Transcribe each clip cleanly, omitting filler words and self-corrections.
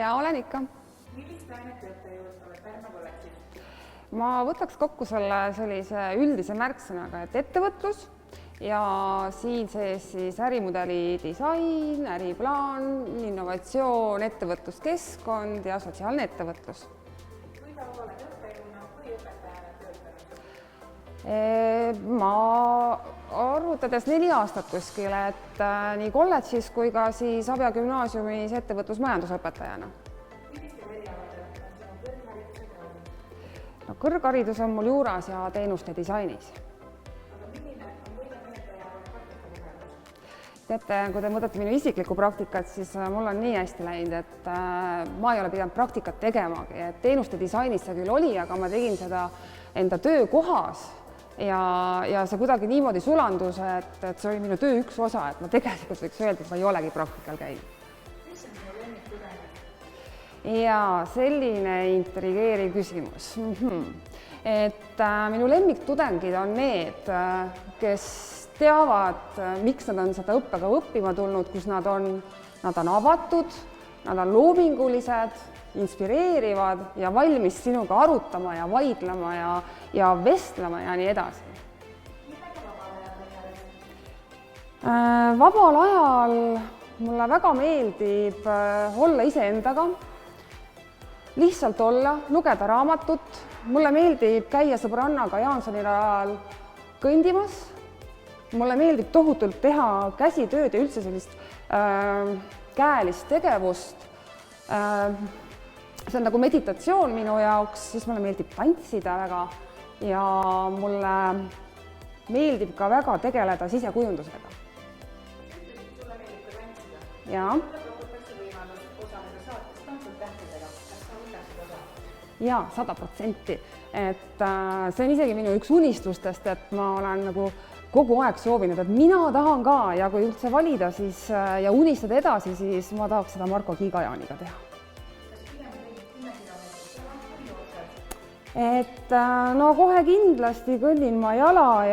Ja olen ikka. Millist ainet õppejõud oled Pärnu kolledžis? Ma võtaks kokku selle sellise üldise märksõnaga, et ettevõtlus ja siin sees siis ärimudeli disain, äriplaan, innovatsioon, ettevõtluskeskkond ja sotsiaalne ettevõtlus. Kui kaua oled õppejõuna või õpetajana töötanud? Ma arvutades 4 aastat kuskil, et nii kolledžis kui ka siis Abja gümnaasiumis ettevõtlusmajandusõpetajana. Millistel erialadel on sinu kõrghariduse kraad? No, kõrgharidus on mul juuras ja teenuste disainis. Aga milline on võidamehetaja praktikakogemus? Teate, kui te mõtlete minu isiklikku praktikat, siis mul on nii hästi läinud, et ma ei ole pidanud praktikat tegemagi. Et teenuste disainis see küll oli, aga ma tegin seda enda töökohas ja see kuidagi niimoodi sulandus, et see oli minu töö üks osa, et ma tegelikult võiks öelda, et ma ei olegi praktikal käinud. Mis on sinu lemmiktudeng? Ja selline intrigeeriv küsimus. Et minu lemmiktudengid on need, kes teavad, miks nad on seda õppekava õppima tulnud, kus nad on avatud, nad on loomingulised, inspireerivad ja valmis sinuga arutama ja vaidlema ja vestlema ja nii edasi. Millega vabal ajal tegeled? Vabal ajal mulle väga meeldib olla iseendaga, lihtsalt olla, lugeda raamatut. Mulle meeldib käia sõbrannaga Jaansoni rajal kõndimas. Mulle meeldib tohutult teha käsitööd ja üldse sellist käelist tegevust. See on nagu meditatsioon minu jaoks, siis mulle meeldib tantsida väga ja mulle meeldib ka väga tegeleda sisekujundusega. Sulle meeldib ka tantsida? Jaa. Sulle pakutakse võimalust osaleda saates Tantsud tähtedega. Kas sa võtaksid osa? Jaa, 100%. Et see on isegi minu üks unistustest, et ma olen nagu kogu aeg soovinud, et mina tahan ka ja kui üldse valida siis, ja unistada edasi, siis ma tahaks seda Marko Kiigajaaniga teha. Kas pigem tegid 10 kilomeetrit teha või jooksed? Et no kohe kindlasti kõnnin ma jala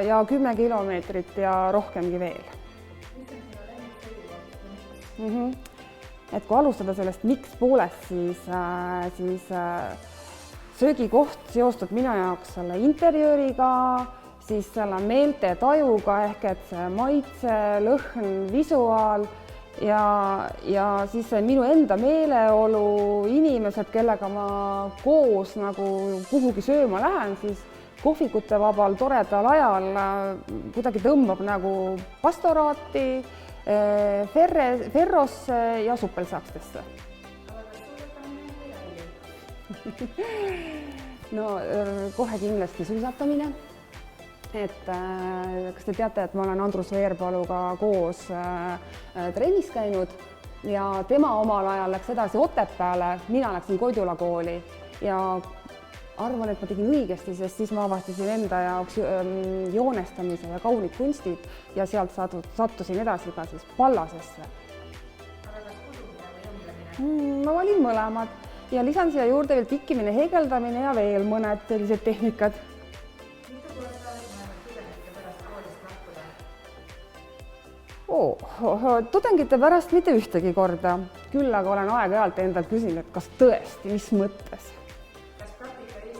ja 10 kilomeetrit ja rohkemgi veel. Mis on sinu lemmiksõidukoht? Et kui alustada sellest miks poolest, siis söögikoht seostub minu jaoks selle interjööriga, siis selle meeltetajuga ehk et see maitse, lõhn, visuaal ja siis see minu enda meeleolu, inimesed, kellega ma koos nagu kuhugi sööma lähen, siis kohvikute vabal toredal ajal kuidagi tõmbab nagu pastoraati, ferrosse ja suppelsakstesse. Aga kas suusatamine või ralli? No kohe kindlasti suusatamine. Et kas te teate, et ma olen Andrus Veerpaluga koos trennis käinud ja tema omal ajal läks edasi Otepääle, mina läksin Kodula kooli ja arvan, et ma tegin õigesti, sest siis ma avastasin enda jaoks joonestamise ja kaunid kunstid ja sealt sattusin edasi ka siis Pallasesse. Aga kas kudumine või õmblemine? Ma valin mõlemad ja lisan siia juurde veel tikkimine, heegeldamine ja veel mõned sellised tehnikad. Mitu korda oled mõelnud tudengite pärast koolist lahkuda? Tudengite pärast mitte ühtegi korda, küll aga olen aeg-ajalt endalt küsinud, et kas tõesti, mis mõttes. Kas praktika Eestis või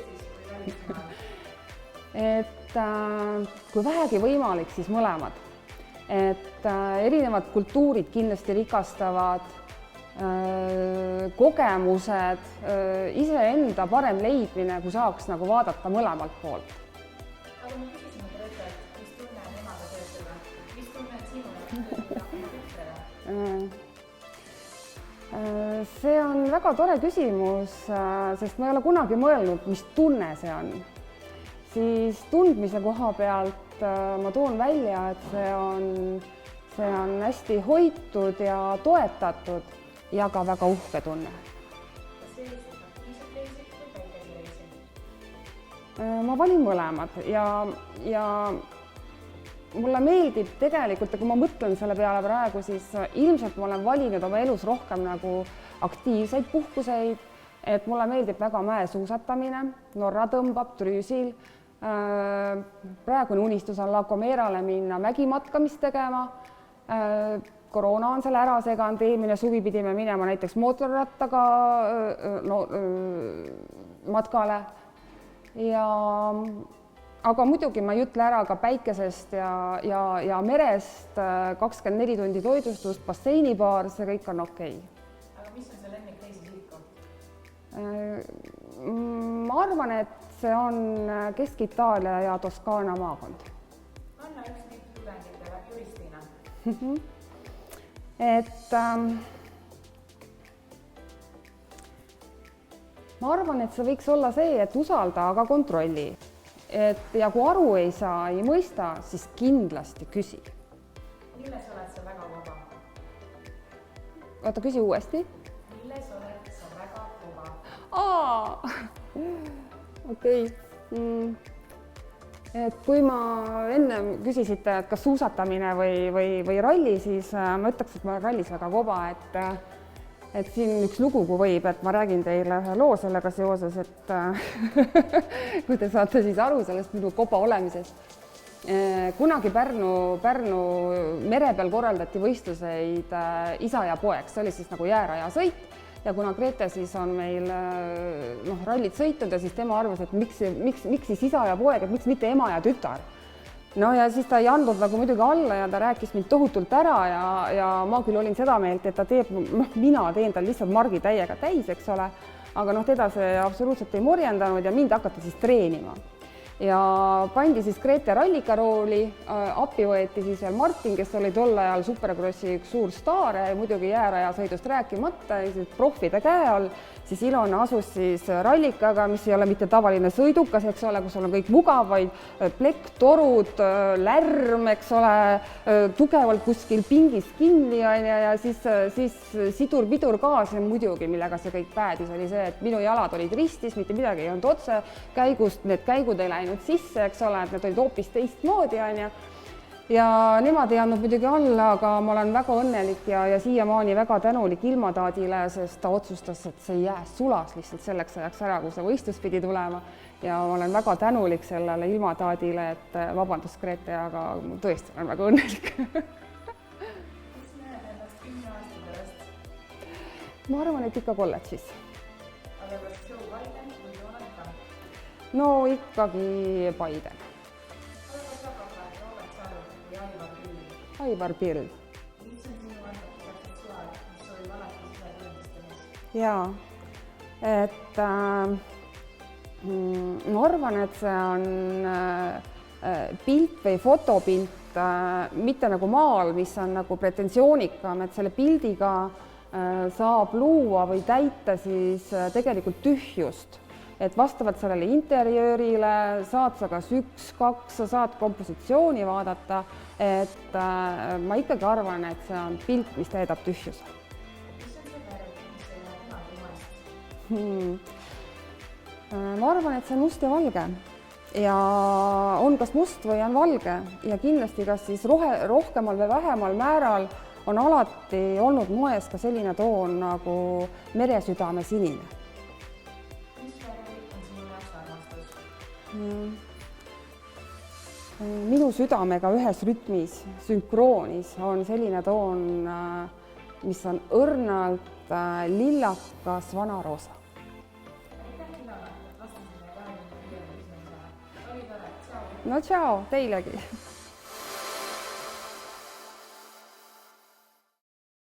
välismaal? Et kui vähegi võimalik, siis mõlemad. Et erinevad kultuurid kindlasti rikastavad, kogemused, iseenda parem leidmine, kui saaks nagu vaadata mõlemalt poolt. Aga ma küsisin Grete, mis tunne on emaga töötada? Mis tunne on sinu jaoks töötada oma tütrele? See on väga tore küsimus, sest ma ei ole kunagi mõelnud, mis tunne see on. Siis tundmise koha pealt ma toon välja, et see on hästi hoitud ja toetatud ja ka väga uhke tunne. Kas eelistad aktiivset reisit või päikesereisit? Ma valin mõlemad ja mulle meeldib tegelikult, ja kui ma mõtlen selle peale praegu, siis ilmselt ma olen valinud oma elus rohkem nagu aktiivseid puhkuseid, et mulle meeldib väga mäesuusatamine, Norra tõmbab, Trüüsil. Praegune unistus on La Gomerale minna mägimatkamist tegema. koroona on selle ära seganud, eelmine suvi pidime minema näiteks mootorrattaga matkale aga muidugi ma ei ütle ära ka päikesest ja merest 24 tundi toitlustust, basseinibaar, see kõik on okei. Aga mis on see lemmik reisisihtkoht? Ma arvan, et see on Kesk-Itaalia ja Toskaana maakond. Anna üks tipptudengitele juristina. Ma arvan, et see võiks olla see, et usalda, aga kontrolli. Ja kui aru ei saa, ei mõista, siis kindlasti küsi. Milles oled sa väga vaba? Oota, küsi uuesti. Milles oled sa väga vaba? Okei. Et kui ma enne küsisite, et kas suusatamine või ralli, siis ma ütleks, et ma olen rallis väga koba, et siin üks lugu, kui võib, et ma räägin teile ühe loo sellega seoses, et kui te saate siis aru sellest minu koba olemisest. Kunagi Pärnu mere peal korraldati võistluseid isa ja poeg, see oli siis nagu jääraja sõit ja kuna Grete siis on meil rallit sõitnud ja siis tema arvas, et miks siis isa ja poeg, et miks mitte ema ja tütar. No ja siis ta ei andnud nagu muidugi alla ja ta rääkis mind tohutult ära ja ma küll olin seda meelt, et ta teeb, mina teen tal lihtsalt margi täiega täis, eks ole, aga teda see absoluutselt ei morjendanud ja mind hakati siis treenima. Ja pandi siis Grete rallikarooli, appi võeti siis veel Martin, kes oli tol ajal Superkrossi üks suur staar ja muidugi jääraja sõidust rääkimata, profide käe all, siis Ilona asus siis rallikaga, mis ei ole mitte tavaline sõidukas, eks ole, kus on kõik mugav, vaid plekktorud, lärm, eks ole, tugevalt kuskil pingis kinni ja siis sidur-pidur gaas ja muidugi, millega see kõik päädis, oli see, et minu jalad olid ristis, mitte midagi ei olnud otse käigust, need käigud ei läinud sisse, eks ole, et need olid hoopis teistmoodi, ja nemad ei andnud muidugi alla, aga ma olen väga õnnelik ja siiamaani väga tänulik ilmataadile, sest ta otsustas, et see jää sulas lihtsalt selleks ajaks ära, kui see võistlus pidi tulema ja ma olen väga tänulik sellele ilmataadile, et vabandust, Grete, aga tõesti olen väga õnnelik. Mis näed ennast 10 aasta pärast? Ma arvan, et ikka kolledžis. Aga kas Joe Biden või Donald Trump? No ikkagi Biden. Aivar Pild. Mis on sinu antaksaksuaal, mis oli alati seda tõendastamas? Jaa, et ma arvan, et see on pilt või fotopilt, mitte nagu maal, mis on nagu pretentioonikam, et selle pildiga saab luua või täita siis tegelikult tühjust. Et vastavalt sellele interjöörile saad sa kas 1-2, sa saad kompositsiooni vaadata, et ma ikkagi arvan, et see on pilt, mis täidab tühjuse. Mis on see värv, mis ei ole kunagi maast? Ma arvan, et see on must ja valge ja on kas must või on valge ja kindlasti kas siis rohkemal või vähemal määral on alati olnud moes ka selline toon nagu meresüdame sinine. Minu südamega ühes rütmis, sünkroonis on selline toon, mis on õrnalt lillakas vanaroosa. No tšau, teilegi!